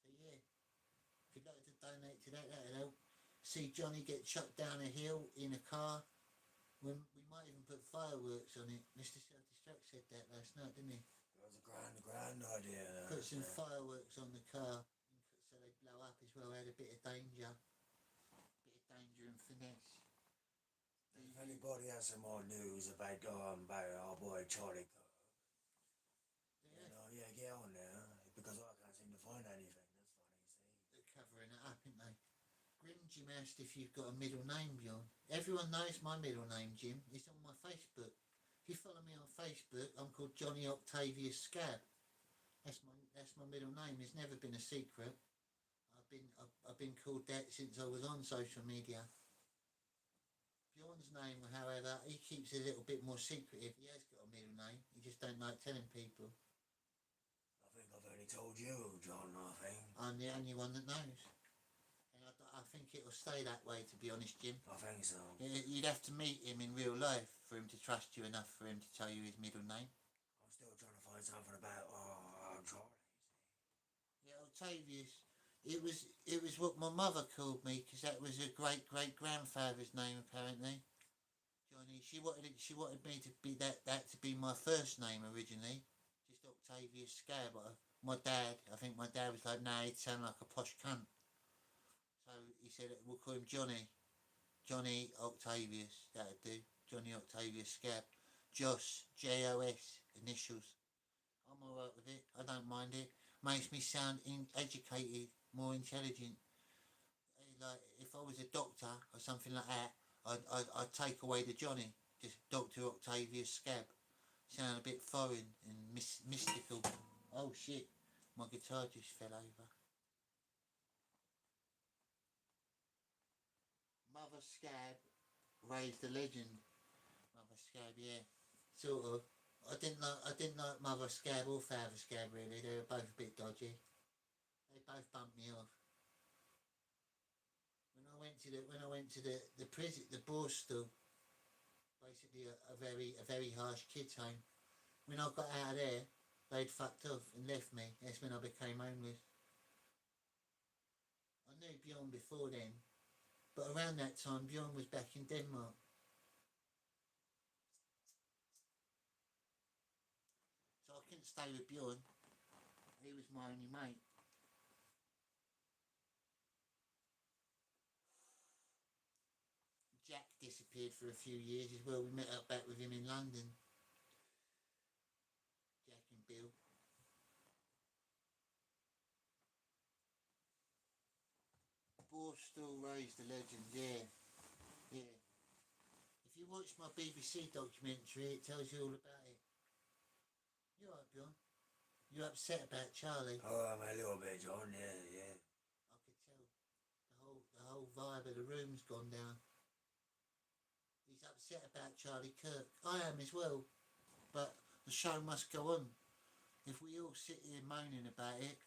So yeah, if you'd like to donate to that, that'll help. See Johnny get chucked down a hill in a car. We might even put fireworks on it. Mr. Self-Destruct said that last night, didn't he? That was a grand idea. Put some fireworks on the car so they blow up as well. Add a bit of danger. And finesse. If anybody has some more news about our boy Charlie Kirk, Yeah. get on there, because I can't seem to find anything. That's funny, see. They're covering it up, aren't they? Grim Jim asked if you've got a middle name, Bjorn. Everyone knows my middle name, Jim. It's on my Facebook. If you follow me on Facebook, I'm called Johnny Octavius Scab. That's my middle name. It's never been a secret. I've been called that since I was on social media. Bjorn's name, however, he keeps it a little bit more secretive. He has got a middle name. He just don't like telling people. I think I've only told you, John, I think. I'm the only one that knows. And I think it'll stay that way, to be honest, Jim. I think so. You'd have to meet him in real life for him to trust you enough for him to tell you his middle name. I'm still trying to find something about Charlie. Yeah, Octavius. It was what my mother called me, because that was her great-great-grandfather's name, apparently. Johnny. She wanted me to be that to be my first name originally, just Octavius Scab. But my dad was like, nah, he'd sound like a posh cunt. So he said, we'll call him Johnny Octavius. That'd do. Johnny Octavius Scab. Joss, J-O-S, initials. I'm alright with it. I don't mind it. Makes me sound educated, more intelligent. Like if I was a doctor or something like that, I'd take away the Johnny. Just Dr. Octavius Scab. Sound a bit foreign and mystical. Oh shit, my guitar just fell over. Mother Scab raised a legend. Mother Scab, yeah, sort of. I didn't like Mother Scab or Father Scab really. They were both a bit dodgy. They both bumped me off. When I went to the prison, the Borstal, basically a very harsh kids home. When I got out of there, they'd fucked off and left me. That's when I became homeless. I knew Bjorn before then, but around that time Bjorn was back in Denmark. So I couldn't stay with Bjorn. He was my only mate. Jack disappeared for a few years as well. We met up back with him in London. Jack and Bill. Borstal raised the legend, yeah. Yeah. If you watch my BBC documentary, it tells you all about it. You alright, Bjorn? You upset about Charlie? Oh, I'm a little bit, John. Yeah. I could tell. The whole vibe of the room's gone down. He's upset about Charlie Kirk. I am as well. But the show must go on. If we all sit here moaning about it,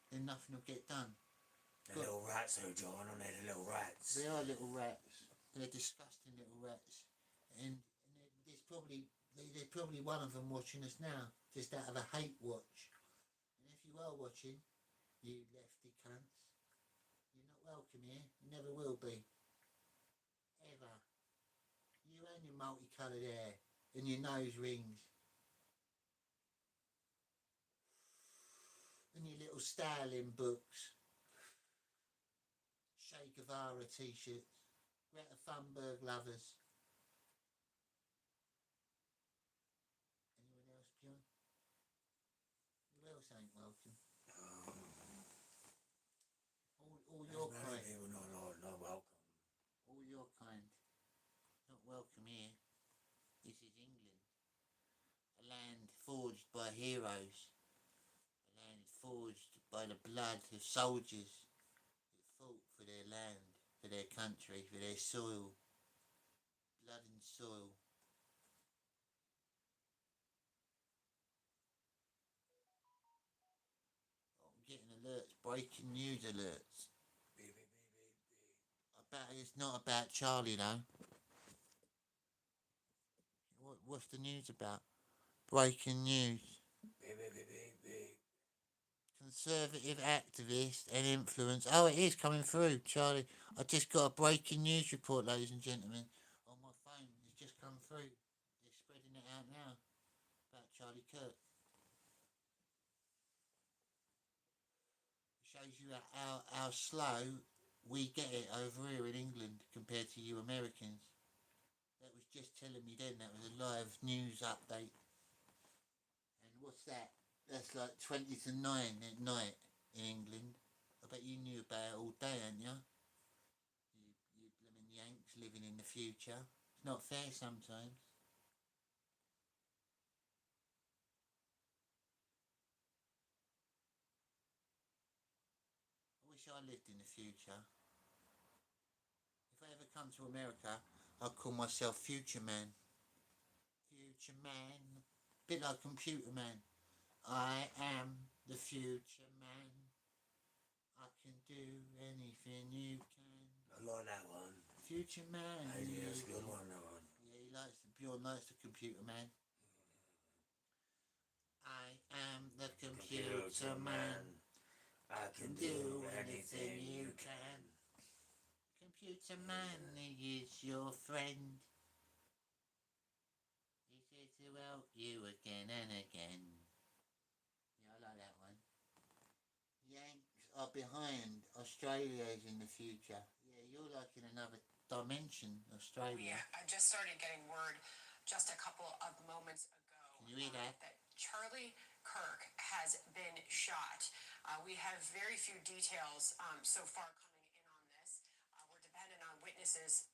then nothing will get done. The little rats though, John, aren't they? The little rats. They are little rats. They're disgusting little rats. And there's probably one of them watching us now, just out of a hate watch. And if you are watching, you lefty cunts, you're not welcome here. You never will be. Ever. You and your multicoloured hair and your nose rings. And your little styling books. Che Guevara t-shirts. Greta Thunberg lovers. Anyone else, Bjorn? Who else ain't welcome? All your kind. People not welcome. All your kind. Not welcome here. This is England. A land forged by heroes. A land forged by the blood of soldiers that fought for their land, for their country, for their soil. Blood and soil. I'm getting alerts, breaking news alerts. Beep. I bet it's not about Charlie though. What's the news about? Breaking news. Beep. Conservative activist and influence. Oh, it is coming through, Charlie. I just got a breaking news report, ladies and gentlemen, on my phone. It's just come through. They're spreading it out now about Charlie Kirk. It shows you how slow we get it over here in England compared to you Americans. That was just telling me then. That was a live news update. And what's that? That's like 20 to 9 at night in England. I bet you knew about it all day, hadn't you? You blooming Yanks living in the future. It's not fair sometimes. I wish I lived in the future. If I ever come to America, I'll call myself Future Man. Future Man. Bit like Computer Man. I am the future man. I can do anything you can. I like that one. Future man. Yeah, that's a good one, that one. Yeah, Bjorn likes the computer man. I am the computer man. I can do anything you can. Computer man is your friend. He's here to help you again and again. Yeah, I like that one. Yanks are behind. Australia is in the future. Yeah, you're like in another dimension, Australia. I just started getting word just a couple of moments ago. Can you hear that? That Charlie Kirk has been shot. We have very few details so far coming in on this. We're dependent on witnesses.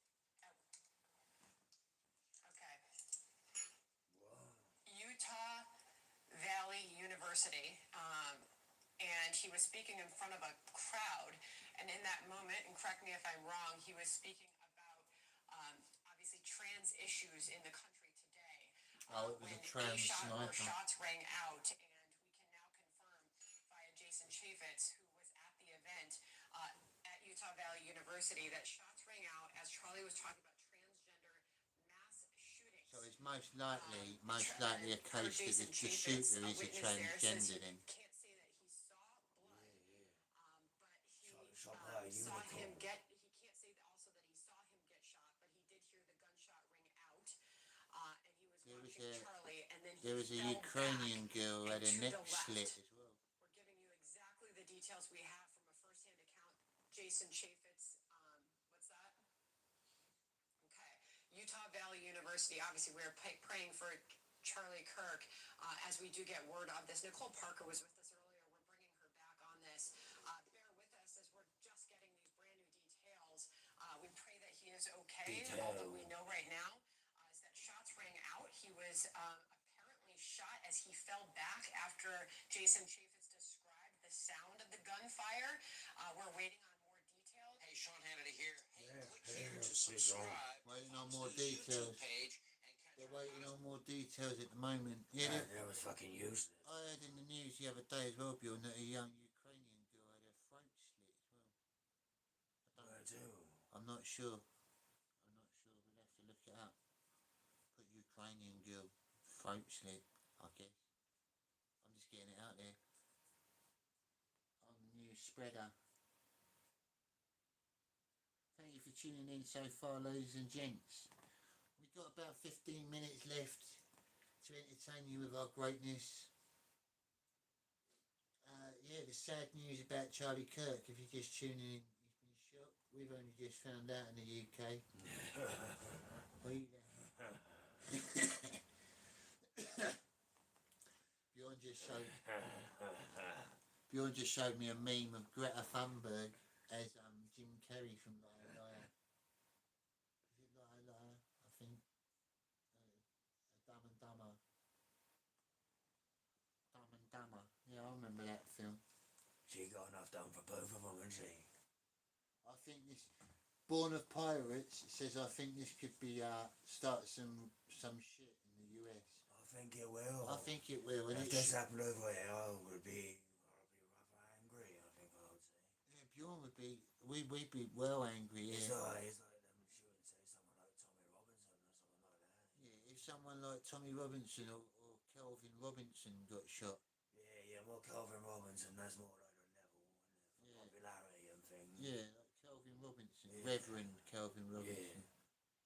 Okay. Utah Valley University. And he was speaking in front of a crowd. And in that moment, and correct me if I'm wrong, he was speaking about trans issues in the country today. Oh, it was a trans sniper. Shots rang out, and we can now confirm via Jason Chaffetz, who was at the event at Utah Valley University, that shots rang out as Charlie was talking about transgender mass shootings. So it's most likely a case that the shooter is a transgender then. Can't say that he saw blood, but Shot by a saw unicorn. him get. He can't say that also that he saw him get shot, but he did hear the gunshot ring out, and he was watching Charlie. And then there was a Ukrainian girl who had a neck slit as well. We're giving you exactly the details we have from a first-hand account. Jason Chaffetz. What's that? Okay. Utah Valley University. Obviously, we're praying for Charlie Kirk as we do get word of this. Nicole Parker was with us earlier. We're bringing her back on this. Bear with us as we're just getting these brand new details. We pray that he is okay. All that we know right now is that shots rang out. He was apparently shot as he fell back after Jason Chaffetz described the sound of the gunfire. We're waiting on more details. Hey, Sean Hannity here. Hey, click here to Sean. subscribe. Waiting on to more the YouTube details. page and catch They're our waiting on more details at the moment. Yeah, That was fucking useless. I heard in the news the other day as well, Bjorn, that a young Ukrainian girl had her throat slit as well. Where to? I'm not sure. We'll have to look it up. Put Ukrainian girl throat slit, I guess. I'm just getting it out there. On the news spreader. Thank you for tuning in so far, ladies and gents. We've got about 15 minutes left to entertain you with our greatness. Yeah, the sad news about Charlie Kirk. If you're just tuning in, he's been shot. We've only just found out in the UK. Bjorn just showed me a meme of Greta Thunberg as Jim Carrey from Liar Liar. Is it Liar Liar? I think. Dumb and Dumber. Dumb and Dumber. Yeah, I remember that film. She got enough done for both of them, hasn't she? I think this Born of Pirates says I think this could be start some shit in the US. I think it will. I think it will. And If this happened over here, I would be rather angry, I think I would say. yeah, Bjorn would be. We'd be well angry. It's Yeah. like them shooting, say, someone like Tommy Robinson or something like that. Yeah. If someone like Tommy Robinson or Kelvin Robinson got shot. Yeah, more Calvin Robinson, that's more like the level and the Yeah. popularity and things. Yeah, like Kelvin Robinson, Yeah. Reverend Kelvin Robinson.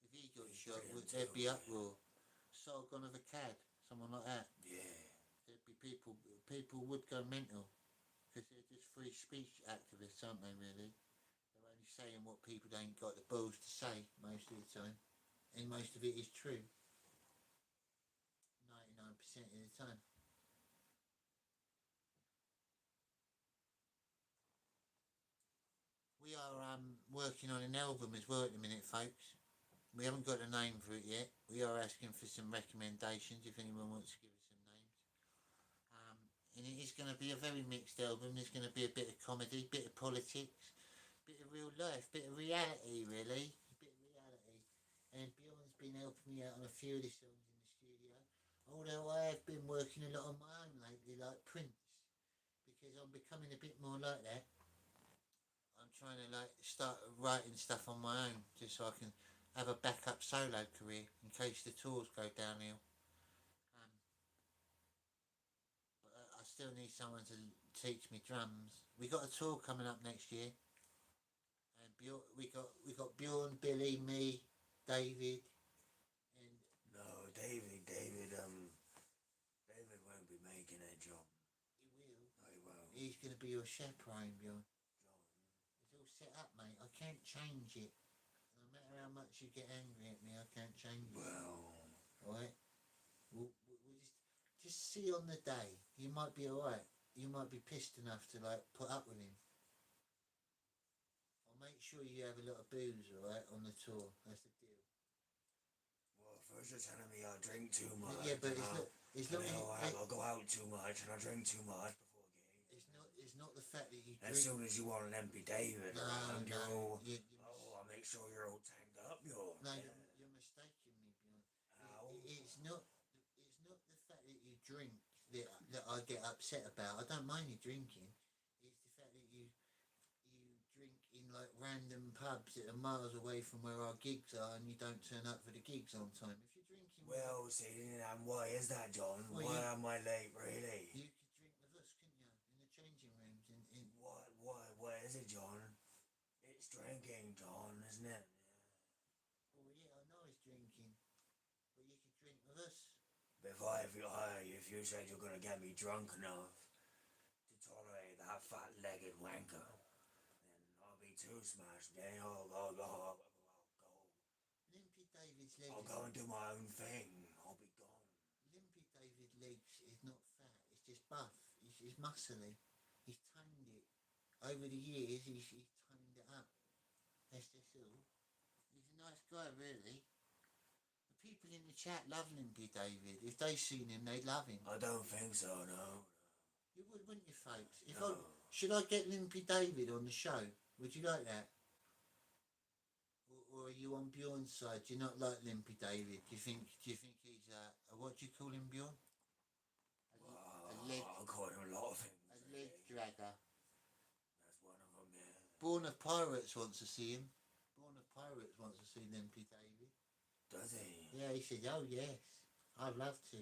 If he got shot, there'd be uproar. Sargon of Akkad, someone like that. Yeah. There'd be people would go mental because they're just free speech activists, aren't they? Really, they're only saying what people ain't got the balls to say most of the time, and most of it is true. 99% of the time. We are working on an album as well at the minute, folks. We haven't got a name for it yet. We are asking for some recommendations if anyone wants to give us some names. And it is going to be a very mixed album. There's going to be a bit of comedy, bit of politics, bit of real life, bit of reality, really. A bit of reality. And Bjorn's been helping me out on a few of the songs in the studio. Although I have been working a lot on my own lately, like Prince, because I'm becoming a bit more like that. I'm trying to start writing stuff on my own just so I can have a backup solo career in case the tours go downhill. But I still need someone to teach me drums. We got a tour coming up next year, and we got Bjorn, Billy, me, David, and No, David won't be making it, John. he will. No, he won't. He's going to be your chaperone, Bjorn. John. It's all set up, mate. I can't change it. No matter how much you get angry at me, I can't change it. Well, Alright? We'll just see on the day. You might be alright. You might be pissed enough to put up with him. I'll make sure you have a lot of booze, alright, on the tour. That's the deal. well, first you're telling me I drink too much. Yeah, but I go out too much and I drink too much before gigs. it's not the fact that you As drink. soon as you want an empty David around, No, I'll make sure you're all tanked up, you're mistaking me, not the fact that you drink that I get upset about. I don't mind you drinking. It's the fact that you drink in like random pubs that are miles away from where our gigs are, and you don't turn up for the gigs on time. If you're drinking, Well, see, and why is that, John? Well, why you- am I late, really? you could drink with us, couldn't you? In the changing rooms, in What is it, John? It's drinking, John, isn't it? well, yeah, I know it's drinking, but you could drink with us. If you said you're gonna get me drunk enough to tolerate that fat-legged wanker, then I'll be too smashed. Then I'll go. Limpy David's legs. I'll go and do my own thing. I'll be gone. Limpy David's legs is not fat. It's just buff. He's muscly. He's toned it over the years. He's toned it up. That's all. He's a nice guy, really. The people in the chat love Limpy David. If they seen him, they'd love him. I don't think so. No. You would, wouldn't you, folks? No. Should I get Limpy David on the show? Would you like that? Or are you on Bjorn's side? Do you not like Limpy David? Do you think he's what do you call him, Bjorn? A leg, I call him a lot of things. a leg dragger. That's one of them, yeah. Born of Pirates wants to see him. Born of Pirates wants to see Limpy David. Does he? Yeah, he said, oh yes, I'd love to.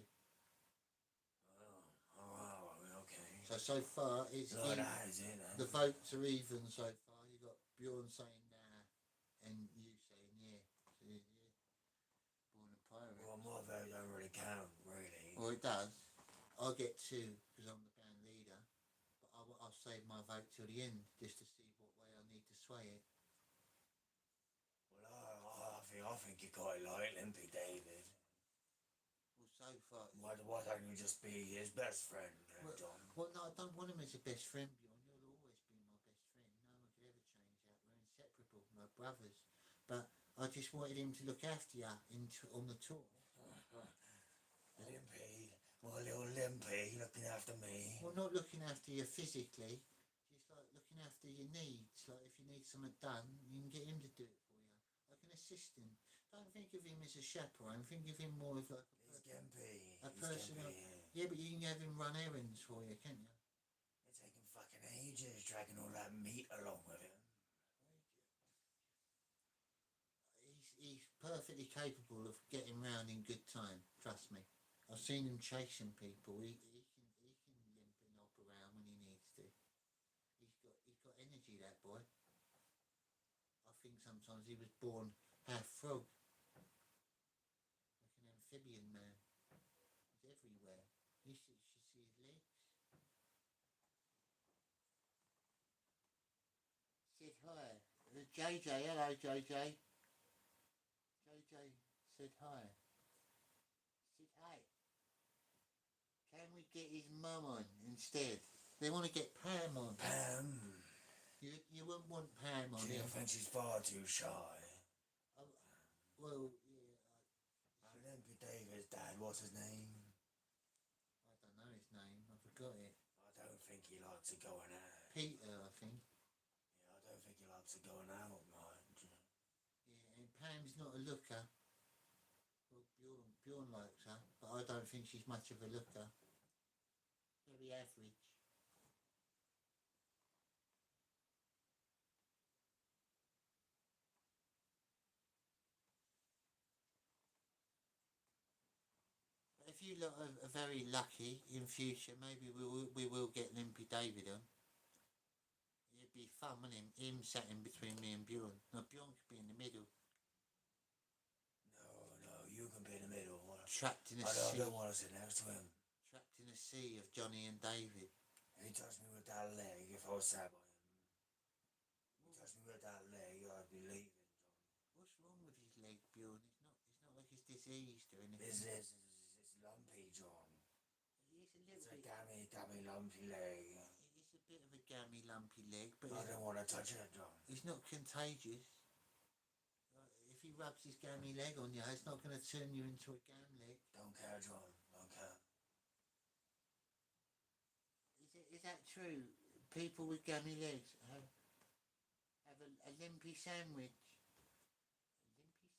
Okay. So far it's No, that is it. the votes are even so far. You got Bjorn saying nah, and you saying yeah. So, yeah. Born of Pirates. Well, my vote don't really count, really. Well, it does. I'll get two because I'm the band leader, but I'll save my vote till the end just to see what way I need to sway it. Well, I think you got it like Limpy David. Well, so far. Why don't you just be his best friend, John? Well, no, I don't want him as a best friend, Bjorn. You'll always be my best friend. No one could ever change that. We're inseparable, like brothers. But I just wanted him to look after you on the tour. Limpy, my little Limpy, looking after me. Well, not looking after you physically, just like looking after your needs. Like if you need something done, you can get him to do it for you. Like an assistant. Don't think of him as a chaperone. Think of him more as like He's Gimpy. a He's personal. Gimpy, Yeah, but you can have him run errands for you, can't you? It's taking fucking ages dragging all that meat along with him. He's perfectly capable of getting round in good time. Trust me. I've seen him chasing people. He can limp and hop around when he needs to. He's got energy, that boy. I think sometimes he was born half frog, like an amphibian man. He's everywhere. You should see his legs. Said hi. JJ, hello JJ. JJ said hi. Said hi. Can we get his mum on instead? They want to get Pam on. Pam. You wouldn't want Pam on She here. thinks she's far too shy. Well, yeah. Limpy David's dad, what's his name? I don't know his name. I forgot it. I don't think he likes it going out. Peter, I think. Yeah, I don't think he likes it going out much. Yeah, and Pam's not a looker. Well, Bjorn likes her, but I don't think she's much of a looker. Very average. But if you lot are very lucky in future, maybe we will get Limpy David on. It'd be fun, wouldn't it? Him sat in between me and Bjorn. No, Bjorn could be in the middle. No, you can be in the middle. Trapped in a I sea. don't want to sit next to him. Trapped in a sea of Johnny and David. He touched me with that leg if I was sat by him. He touched me with that leg, I'd be leaving, John. What's wrong with his leg, Bjorn? It's not like he's diseased or anything. It's lumpy, John. It's a It's little a bit. gammy, lumpy leg. It's a bit of a gammy, lumpy leg, but I don't want to touch it, John. it's not contagious. If he rubs his gammy leg on you, it's not going to turn you into a gam leg. Don't care, John. Don't care. Is that true? People with gammy legs have a limpy sandwich. A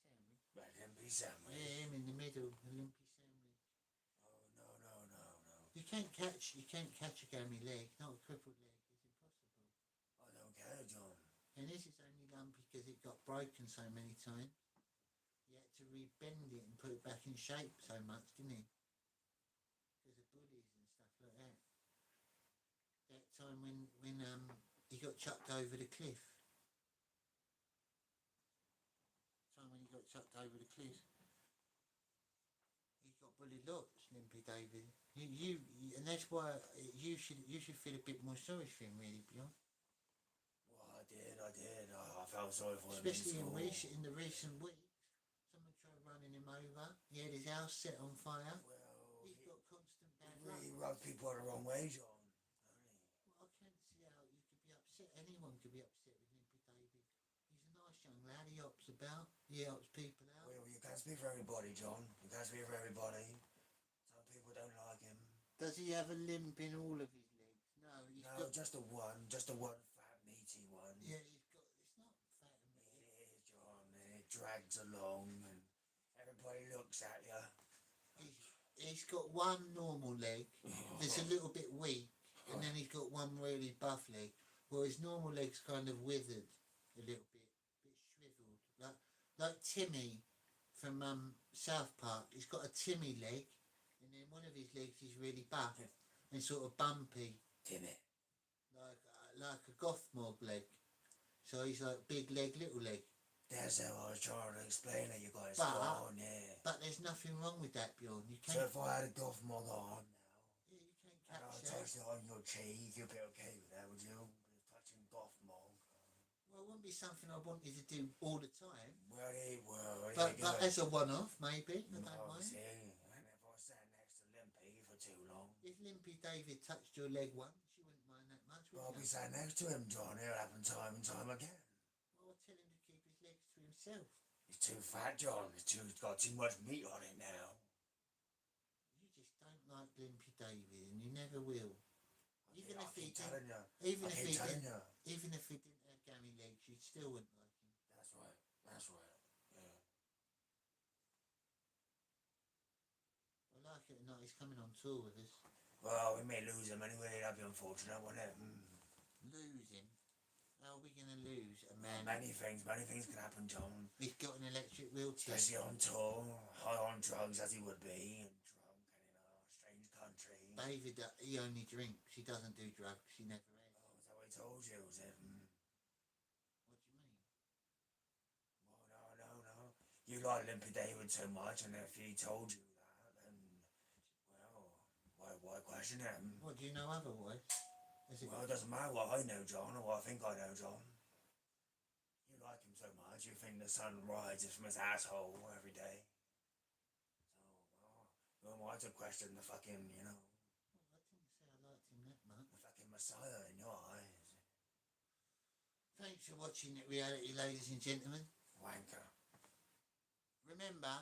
limpy sandwich? Let him be sandwich. Yeah, him in the middle, a limpy sandwich. can't catch a gammy leg, not a crippled leg. It's impossible. I don't care, John. And this is only lumpy because it got broken so many times. He had to rebend it and put it back in shape so much, didn't he? Because of bullies and stuff like that. That time when he got chucked over the cliff. Time when he got chucked over the cliff. He got bullied lots, Limpy David. You and that's why you should feel a bit more sorry for him, really, Bjorn. Well, I did. I felt sorry for him. Especially in school. in the recent weeks, someone tried running him over. He had his house set on fire. Well, He's got constant bad he luck. really rubbed people the wrong way, John. Well, I can't see how you could be upset. Anyone could be upset with Limpy David. He's a nice young lad. He helps about. He helps people out. Well, you can't speak for everybody, John. You can't speak for everybody. Some people don't like him. Does he have a limp in all of his legs? No, he's No, got. just the one fat meaty one. Yeah, he's got. It's not fat and meaty. It is, John, and it drags along, and everybody looks at you. He's got one normal leg that's a little bit weak, and then he's got one really buff leg. Well, his normal leg's kind of withered a little bit shriveled, like Timmy from South Park. He's got a Timmy leg, and then one of his legs is really buff and sort of bumpy, Timmy. like a Gothmog leg. So he's like big leg, little leg. That's how I was trying to explain it, you guys. But- on, yeah. But there's nothing wrong with that, Bjorn. You So can't. if I had a golf mug on now, Yeah, you can't and I catch that. touched it on your cheek, you'd be okay with that, would you? Touching golf mug. Well, it wouldn't be something I wanted to do all the time. But as a one-off, maybe. I don't mind. See, and if I sat next to Limpy for too long, If Limpy David touched your leg once, you wouldn't mind that much, would I'll you? be sat next to him, John. It'll happen time and time again. Well, tell him to keep his legs to himself. He's too fat, John. He's got too much meat on it now. You just don't like Limpy David, and you never will. Even I if he keep telling you. Even I if keep he telling didn't, you. even if he didn't have gammy legs, you still wouldn't like him. That's right. Yeah. I like it or not, he's coming on tour with us. Well, we may lose him anyway. That'd be unfortunate, wouldn't it? Lose him? How are we going to lose a man? Many things can happen, John. He's got an electric wheelchair. Especially on tour, high on drugs as he would be, and drunk and in a strange country. David, he only drinks. He doesn't do drugs. He never has. Oh, is that what he told you? Was it? What do you mean? Well, no. You like Limpy David so much, and if he told you that, then, well, why question him? What do you know otherwise? Well, it doesn't matter what I know, John, or what I think I know, John. You like him so much, you think the sun rises from his asshole every day. So, who am I to question the fucking, Well, I didn't say I liked him that much. the fucking Messiah in your eyes? Thanks for watching it, reality, ladies and gentlemen. Wanker. Remember,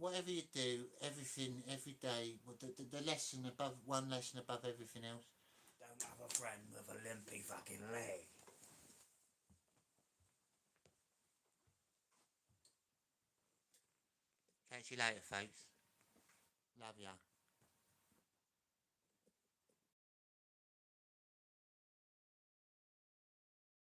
whatever you do, everything, every day, the lesson above, one lesson above everything else. Don't have a friend with a limpy fucking leg. Catch you later, folks. Love ya.